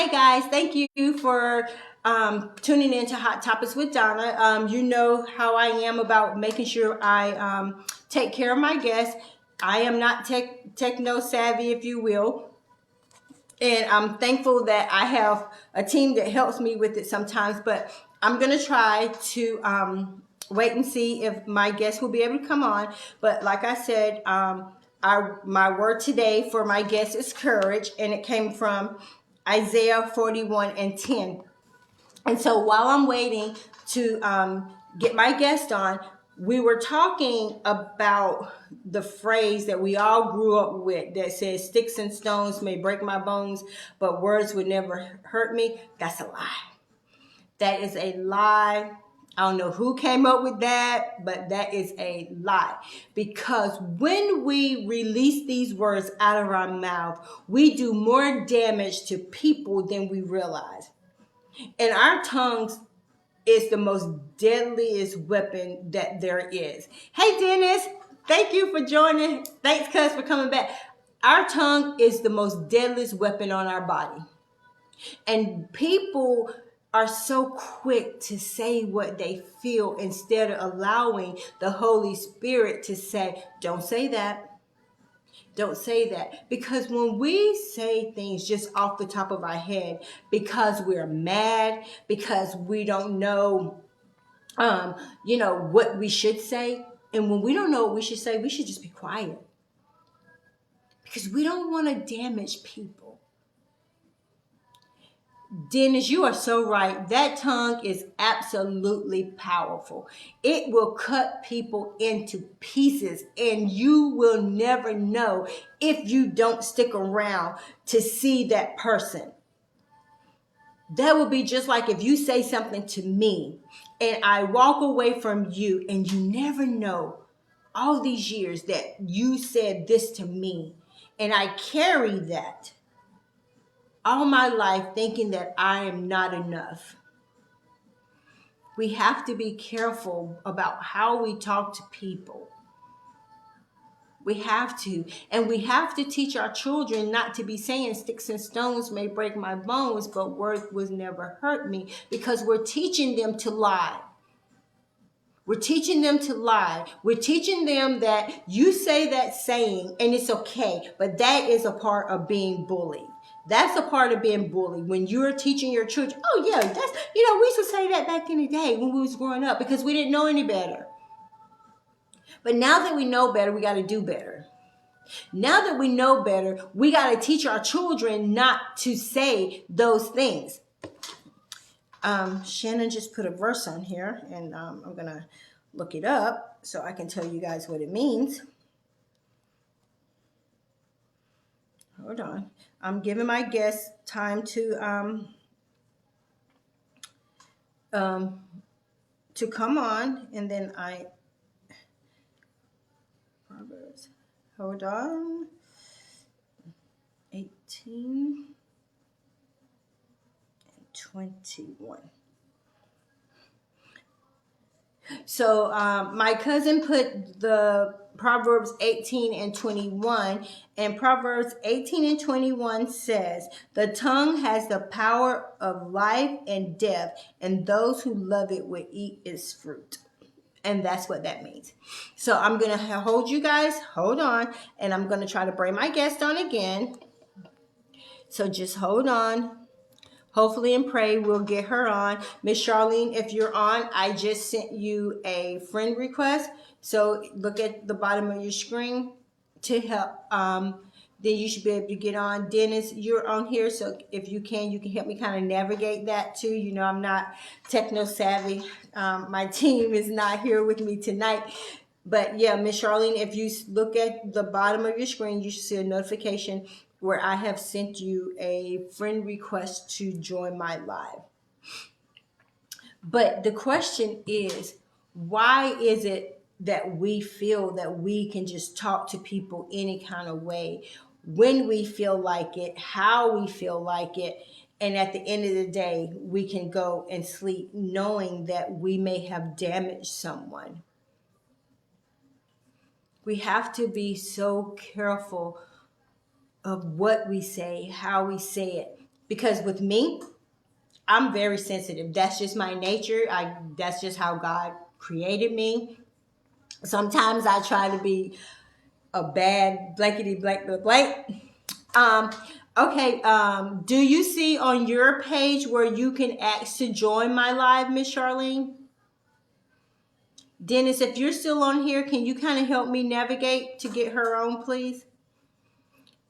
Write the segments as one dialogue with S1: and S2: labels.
S1: Hey guys, thank you for tuning in to Hot Topics with Donna. You know how I am about making sure I take care of my guests. I am not techno savvy, if you will, and I'm thankful that I have a team that helps me with it sometimes. But I'm gonna try to wait and see if my guests will be able to come on. But like I said, my word today for my guest is courage, and it came from Isaiah 41:10. And so while I'm waiting to get my guest on, we were talking about the phrase that we all grew up with that says, "Sticks and stones may break my bones, but words would never hurt me." That's a lie. That is a lie. I don't know who came up with that, but that is a lie. Because when we release these words out of our mouth, we do more damage to people than we realize. And our tongues is the most deadliest weapon that there is. Hey, Dennis, thank you for joining. Thanks, cuz, for coming back. Our tongue is the most deadliest weapon on our body. And people are so quick to say what they feel instead of allowing the Holy Spirit to say, don't say that. Don't say that. Because when we say things just off the top of our head, because we're mad, because we don't know, what we should say. And when we don't know what we should say, we should just be quiet. Because we don't want to damage people. Dennis, you are so right. That tongue is absolutely powerful. It will cut people into pieces, and you will never know if you don't stick around to see that person. That would be just like if you say something to me and I walk away from you, and you never know all these years that you said this to me, and I carry that all my life thinking that I am not enough. We have to be careful about how we talk to people. We have to. And we have to teach our children not to be saying sticks and stones may break my bones, but words will never hurt me, because we're teaching them to lie. We're teaching them to lie. We're teaching them that you say that saying and it's okay, but that is a part of being bullied. That's a part of being bullied. When you're teaching your children, oh yeah, that's, we used to say that back in the day when we was growing up because we didn't know any better. But now that we know better, we got to do better. Now that we know better, we got to teach our children not to say those things. Shannon just put a verse on here, and I'm going to look it up so I can tell you guys what it means. Hold on. I'm giving my guests time to come on, and then Proverbs. Hold on. 18 and 21. So my cousin put the Proverbs 18 and 21, and Proverbs 18 and 21 says, "The tongue has the power of life and death, and those who love it will eat its fruit." And that's what that means. So I'm going to hold you guys, hold on, and I'm going to try to bring my guest on again. So just hold on. Hopefully and pray we'll get her on. Miss Charlene, if you're on, I just sent you a friend request. So look at the bottom of your screen to help. Then you should be able to get on. Dennis, you're on here. So if you can help me kind of navigate that too. I'm not techno savvy. My team is not here with me tonight. But yeah, Miss Charlene, if you look at the bottom of your screen, you should see a notification where I have sent you a friend request to join my live. But the question is, why is it that we feel that we can just talk to people any kind of way, when we feel like it, how we feel like it, and at the end of the day, we can go and sleep knowing that we may have damaged someone? We have to be so careful of what we say, how we say it. Because with me, I'm very sensitive. That's just my nature. That's just how God created me. Sometimes I try to be a bad blankety blank blank. Um, okay. Do you see on your page where you can ask to join my live, Miss Charlene? Dennis, if you're still on here, can you kind of help me navigate to get her on, please?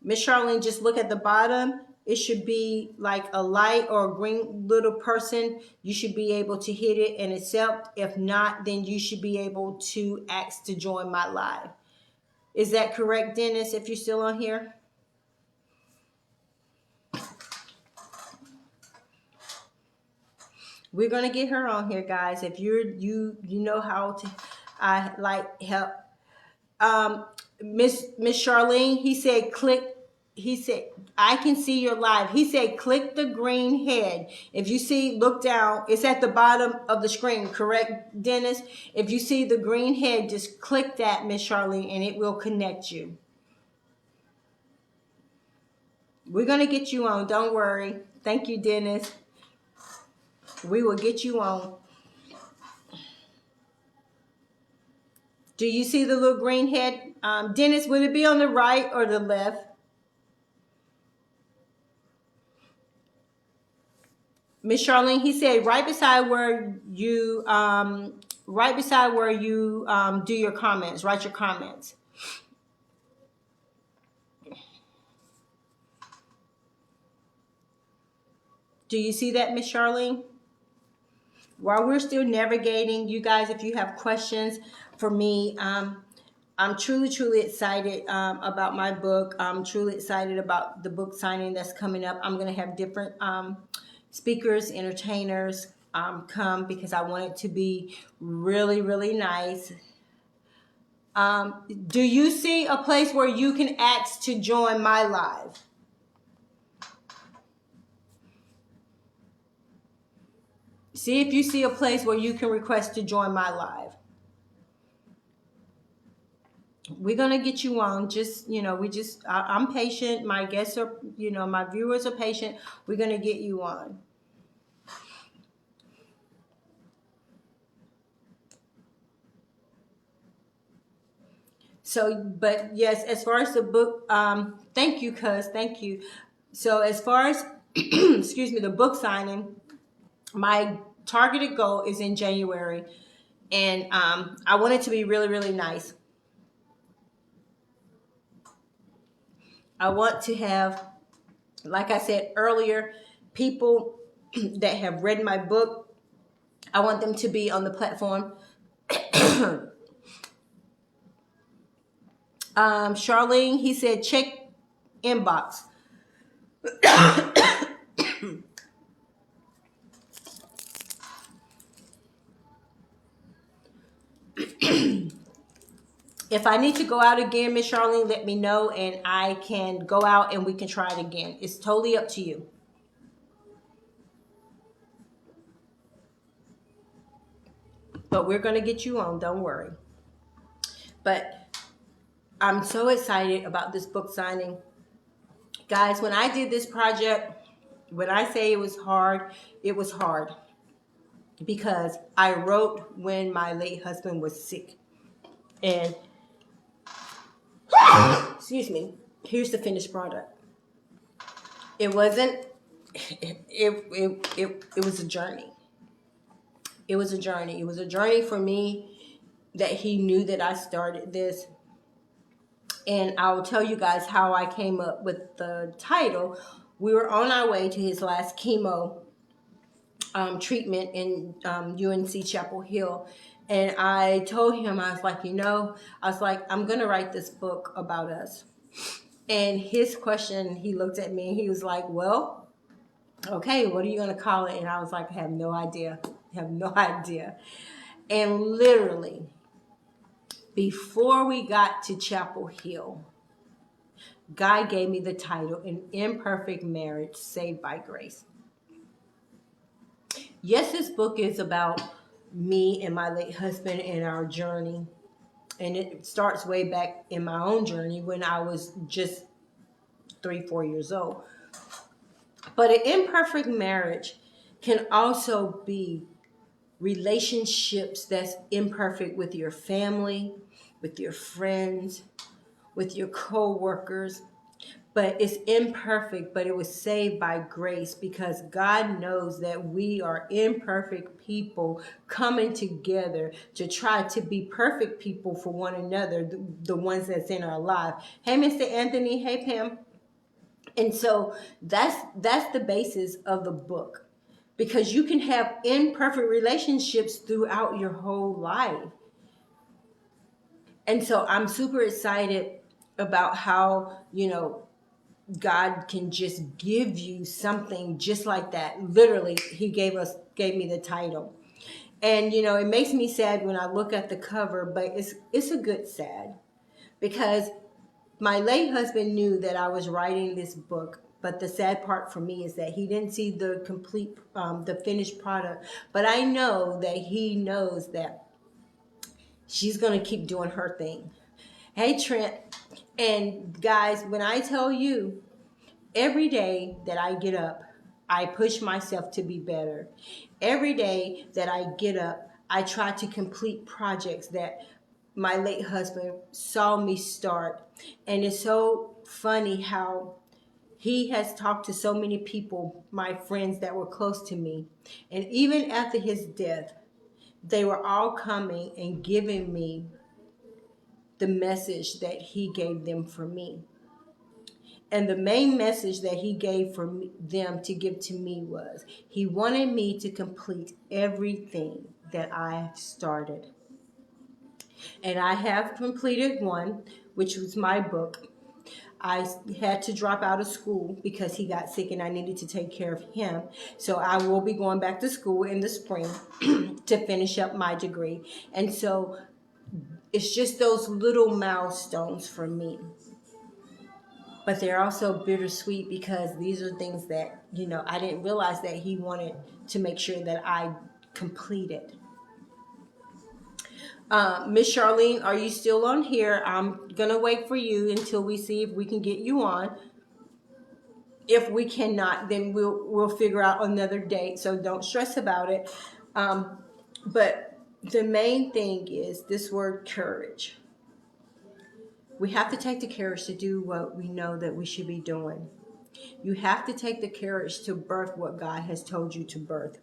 S1: Miss Charlene, just look at the bottom. It should be like a light or a green little person. You should be able to hit it and accept. If not, then you should be able to ask to join my live. Is that correct, Dennis, if you're still on here? We're gonna get her on here, guys. If you know how to I like help. Miss Charlene, he said, I can see your live. He said, click the green head. If you see, look down, it's at the bottom of the screen, correct, Dennis? If you see the green head, just click that, Miss Charlene, and it will connect you. We're going to get you on. Don't worry. Thank you, Dennis. We will get you on. Do you see the little green head? Dennis, would it be on the right or the left? Miss Charlene, he said right beside where you do your comments, write your comments. Do you see that, Miss Charlene? While we're still navigating, you guys, if you have questions for me, I'm truly excited about my book. I'm truly excited about the book signing that's coming up. I'm going to have different speakers, entertainers come because I want it to be really nice. Do you see a place where you can ask to join my live? See if you see a place where you can request to join my live. We're going to get you on. Just, I'm patient. My guests are, my viewers are patient. We're going to get you on. So, but yes, as far as the book, thank you, cuz, thank you. So as far as, excuse me, the book signing, my targeted goal is in January. And I want it to be really nice. I want to have, like I said earlier, people that have read my book, I want them to be on the platform. Charlene, he said, check inbox. If I need to go out again, Miss Charlene, let me know and I can go out and we can try it again. It's totally up to you. But we're going to get you on, don't worry. But I'm so excited about this book signing. Guys, when I did this project, when I say it was hard, it was hard. Because I wrote when my late husband was sick. And excuse me, here's the finished product. It wasn't, it was a journey. It was a journey. It was a journey for me that he knew that I started this. And I will tell you guys how I came up with the title. We were on our way to his last chemo treatment in UNC Chapel Hill. And I told him, I was like, I'm going to write this book about us. And his question, he looked at me and he was like, well, okay, what are you going to call it? And I was like, I have no idea. I have no idea. And literally, before we got to Chapel Hill, God gave me the title, An Imperfect Marriage Saved by Grace. Yes, this book is about me and my late husband and our journey. And it starts way back in my own journey when I was just 3-4 years old. But an imperfect marriage can also be relationships that's imperfect with your family, with your friends, with your co-workers. But it's imperfect, but it was saved by grace because God knows that we are imperfect people coming together to try to be perfect people for one another, the ones that's in our life. Hey, Mr. Anthony. Hey, Pam. And so that's the basis of the book, because you can have imperfect relationships throughout your whole life. And so I'm super excited about how, God can just give you something just like that. Literally, he gave me the title. And it makes me sad when I look at the cover, but it's a good sad, because my late husband knew that I was writing this book, but the sad part for me is that he didn't see the complete, the finished product. But I know that he knows that she's going to keep doing her thing. Hey, Trent. And guys, when I tell you, every day that I get up, I push myself to be better. Every day that I get up, I try to complete projects that my late husband saw me start. And it's so funny how he has talked to so many people, my friends that were close to me. And even after his death, they were all coming and giving me the message that he gave them for me. And the main message that he gave for them to give to me was he wanted me to complete everything that I started. And I have completed one, which was my book. I had to drop out of school because he got sick and I needed to take care of him. So I will be going back to school in the spring to finish up my degree. And so it's just those little milestones for me. But they're also bittersweet because these are things that, I didn't realize that he wanted to make sure that I completed. Miss Charlene, are you still on here? I'm going to wait for you until we see if we can get you on. If we cannot, then we'll figure out another date. So don't stress about it. But the main thing is this word courage. We have to take the courage to do what we know that we should be doing. You have to take the courage to birth what God has told you to birth.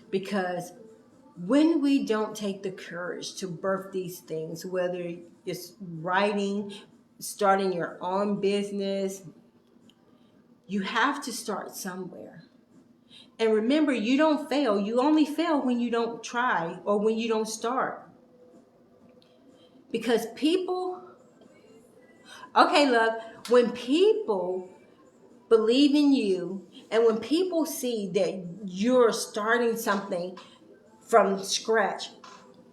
S1: Because when we don't take the courage to birth these things, whether it's writing, starting your own business, you have to start somewhere. And remember, you don't fail. You only fail when you don't try or when you don't start. Because people, okay, love, when people believe in you and when people see that you're starting something from scratch,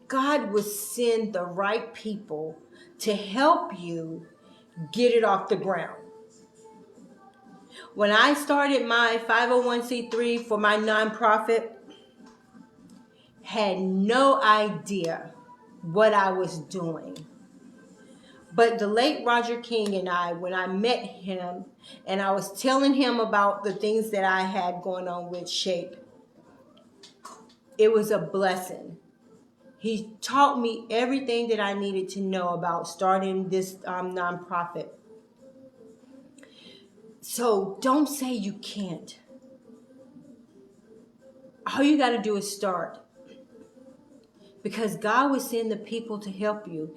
S1: God will send the right people to help you get it off the ground. When I started my 501c3 for my nonprofit, had no idea what I was doing. But the late Roger King and I, when I met him and I was telling him about the things that I had going on with SHAPE, it was a blessing. He taught me everything that I needed to know about starting this nonprofit. So don't say you can't. All you got to do is start. Because God will send the people to help you.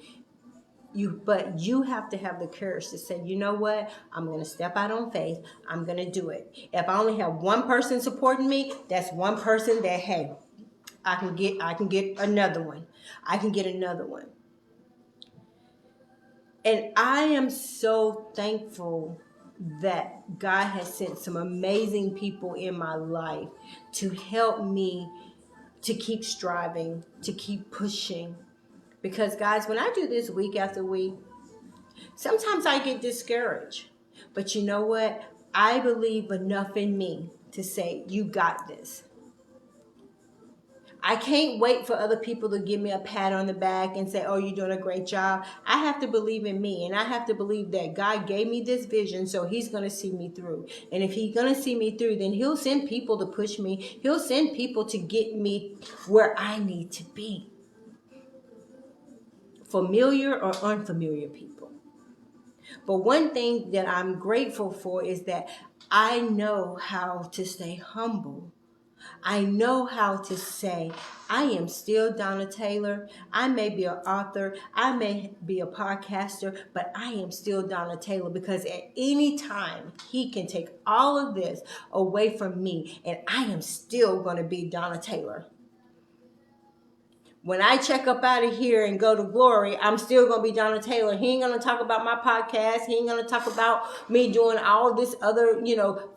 S1: But you have to have the courage to say, you know what? I'm going to step out on faith. I'm going to do it. If I only have one person supporting me, that's one person that, hey, I can get another one. I can get another one. And I am so thankful that God has sent some amazing people in my life to help me to keep striving, to keep pushing. Because guys, when I do this week after week, sometimes I get discouraged. But you know what? I believe enough in me to say, you got this. I can't wait for other people to give me a pat on the back and say, oh, you're doing a great job. I have to believe in me, and I have to believe that God gave me this vision, so he's going to see me through. And if he's going to see me through, then he'll send people to push me. He'll send people to get me where I need to be. Familiar or unfamiliar people. But one thing that I'm grateful for is that I know how to stay humble. I know how to say, I am still Donna Taylor. I may be an author. I may be a podcaster, but I am still Donna Taylor, because at any time he can take all of this away from me and I am still going to be Donna Taylor. When I check up out of here and go to glory, I'm still going to be Donna Taylor. He ain't going to talk about my podcast. He ain't going to talk about me doing all this other,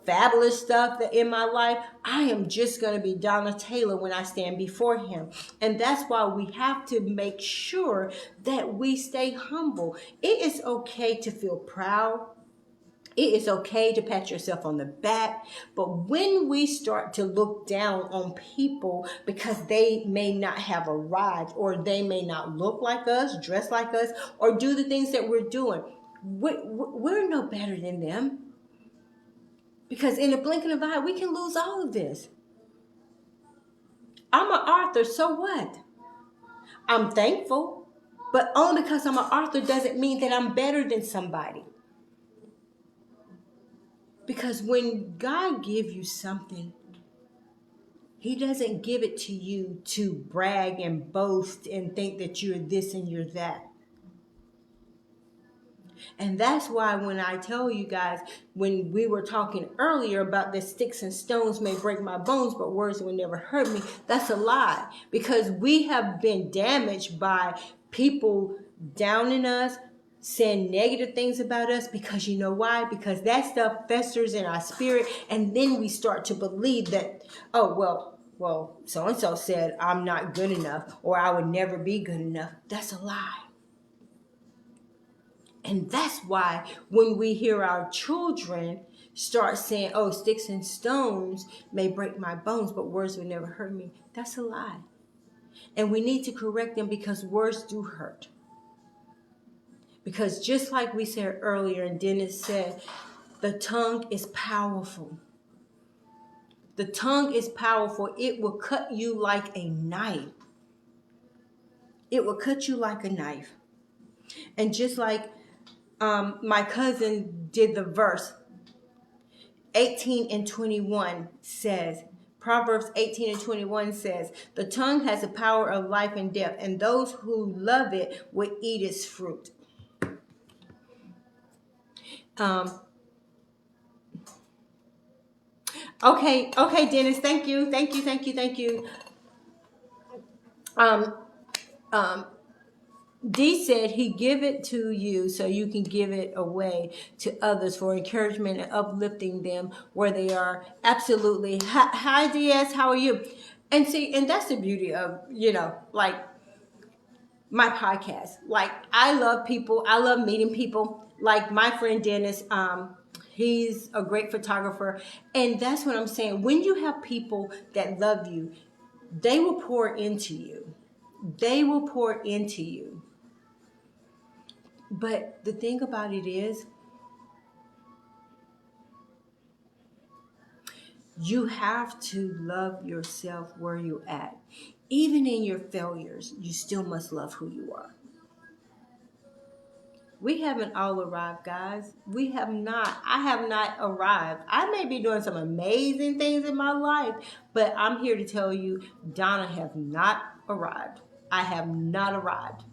S1: fabulous stuff in my life. I am just going to be Donna Taylor when I stand before him. And that's why we have to make sure that we stay humble. It is okay to feel proud. It is okay to pat yourself on the back, but when we start to look down on people because they may not have arrived, or they may not look like us, dress like us, or do the things that we're doing, we're no better than them. Because in a blink of an eye, we can lose all of this. I'm an author, so what? I'm thankful, but only because I'm an author doesn't mean that I'm better than somebody. Because when God gives you something, he doesn't give it to you to brag and boast and think that you're this and you're that. And that's why when I tell you guys, when we were talking earlier about the sticks and stones may break my bones, but words will never hurt me, that's a lie. Because we have been damaged by people downing us, saying negative things about us, because you know why? Because that stuff festers in our spirit, and then we start to believe that, oh, well, so-and-so said I'm not good enough, or I would never be good enough. That's a lie. And that's why when we hear our children start saying, oh, sticks and stones may break my bones, but words will never hurt me, that's a lie. And we need to correct them, because words do hurt. Because just like we said earlier, and Dennis said, the tongue is powerful. The tongue is powerful. It will cut you like a knife. It will cut you like a knife. And just like my cousin did the verse, 18 and 21 says, Proverbs 18 and 21 says, the tongue has the power of life and death, and those who love it will eat its fruit. Okay, Dennis, thank you. D said he give it to you so you can give it away to others for encouragement and uplifting them where they are. Absolutely. Hi, DS, how are you? And see, and that's the beauty of, like my podcast. Like, I love people. I love meeting people. Like my friend Dennis, he's a great photographer. And that's what I'm saying. When you have people that love you, they will pour into you. They will pour into you. But the thing about it is, you have to love yourself where you're at. Even in your failures, you still must love who you are. We haven't all arrived, guys. We have not. I have not arrived. I may be doing some amazing things in my life, but I'm here to tell you, Donna has not arrived. I have not arrived.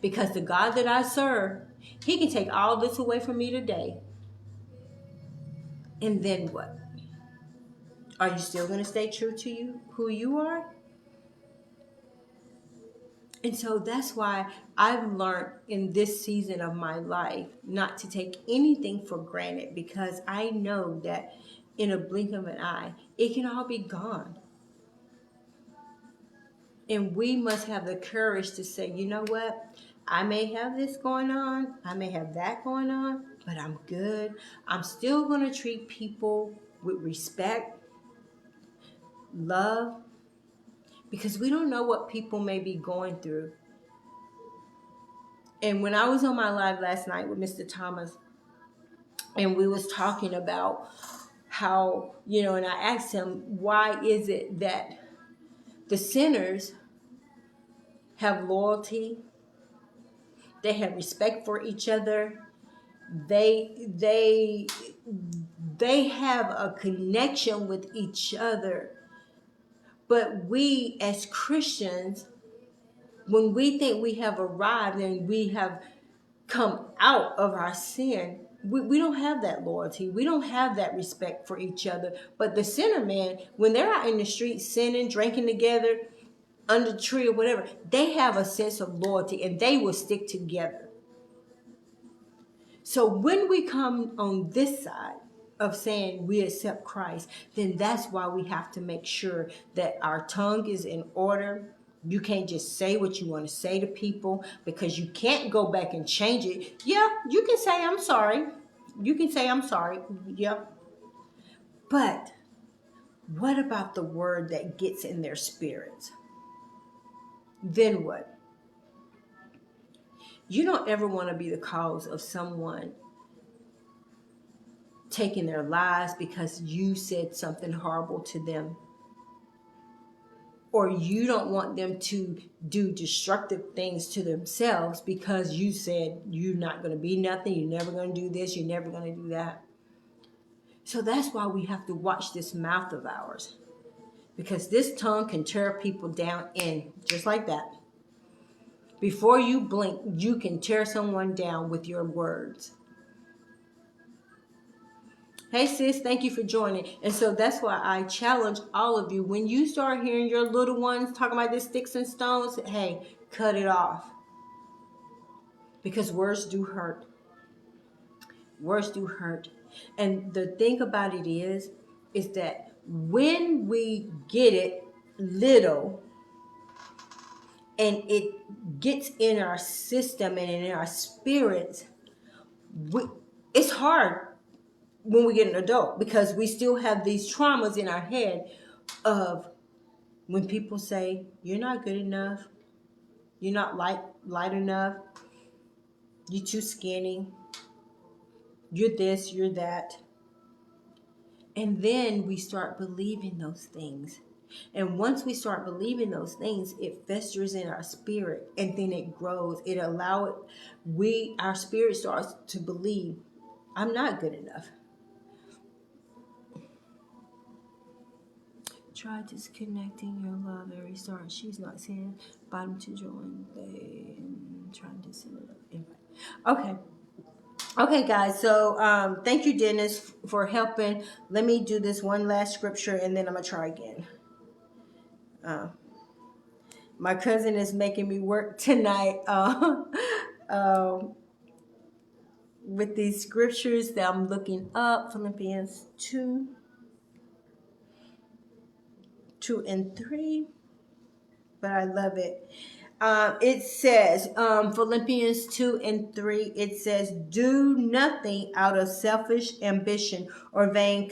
S1: Because the God that I serve, he can take all this away from me today. And then what? Are you still going to stay true to you, who you are? And so that's why I've learned in this season of my life not to take anything for granted, because I know that in a blink of an eye, it can all be gone. And we must have the courage to say, you know what? I may have this going on. I may have that going on, but I'm good. I'm still going to treat people with respect, love, because we don't know what people may be going through. And when I was on my live last night with Mr. Thomas, and we was talking about how, and I asked him, why is it that the sinners have loyalty, they have respect for each other, they have a connection with each other, but we as Christians, when we think we have arrived and we have come out of our sin, we don't have that loyalty. We don't have that respect for each other. But the sinner, man, when they're out in the street sinning, drinking together, under the tree or whatever, they have a sense of loyalty and they will stick together. So when we come on this side of saying we accept Christ, then that's why we have to make sure that our tongue is in order. You can't just say what you want to say to people, because you can't go back and change it. Yeah, you can say, I'm sorry. You can say, I'm sorry. Yeah. But what about the word that gets in their spirits? Then what? You don't ever want to be the cause of someone taking their lives because you said something horrible to them. Or you don't want them to do destructive things to themselves because you said you're not going to be nothing, you're never going to do this, you're never going to do that. So that's why we have to watch this mouth of ours, because this tongue can tear people down in just like that. Before you blink, you can tear someone down with your words. Hey sis, thank you for joining. And so that's why I challenge all of you, when you start hearing your little ones talking about this sticks and stones, hey, cut it off. Because words do hurt. Words do hurt. And the thing about it is that when we get it little and it gets in our system and in our spirits, it's hard when we get an adult, because we still have these traumas in our head of when people say, you're not good enough, you're not light enough, you're too skinny, you're this, you're that. And then we start believing those things. And once we start believing those things, it festers in our spirit, and then it grows. Our spirit starts to believe, I'm not good enough. Try disconnecting your love and restart. She's not saying bottom to join. They trying to send it up. Okay, guys. So thank you, Dennis, for helping. Let me do this one last scripture, and then I'm gonna try again. My cousin is making me work tonight with these scriptures that I'm looking up. Philippians 2 and 3, but I love it. It says, Philippians 2 and 3, it says, do nothing out of selfish ambition or vain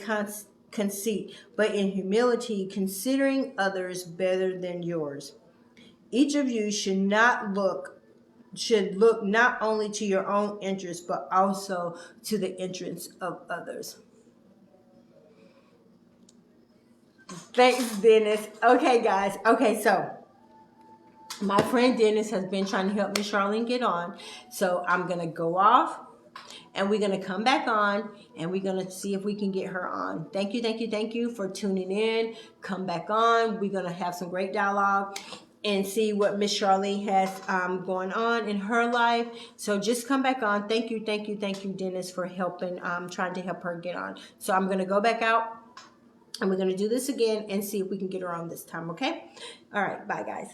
S1: conceit, but in humility, considering others better than yours. Each of you should look not only to your own interests, but also to the interests of others. Thanks, Dennis. Okay, guys. Okay, so my friend Dennis has been trying to help Miss Charlene get on. So I'm going to go off, and we're going to come back on, and we're going to see if we can get her on. Thank you for tuning in. Come back on. We're going to have some great dialogue and see what Miss Charlene has going on in her life. So just come back on. Thank you, Dennis, for helping, trying to help her get on. So I'm going to go back out, and we're going to do this again and see if we can get her on this time, okay? All right, bye, guys.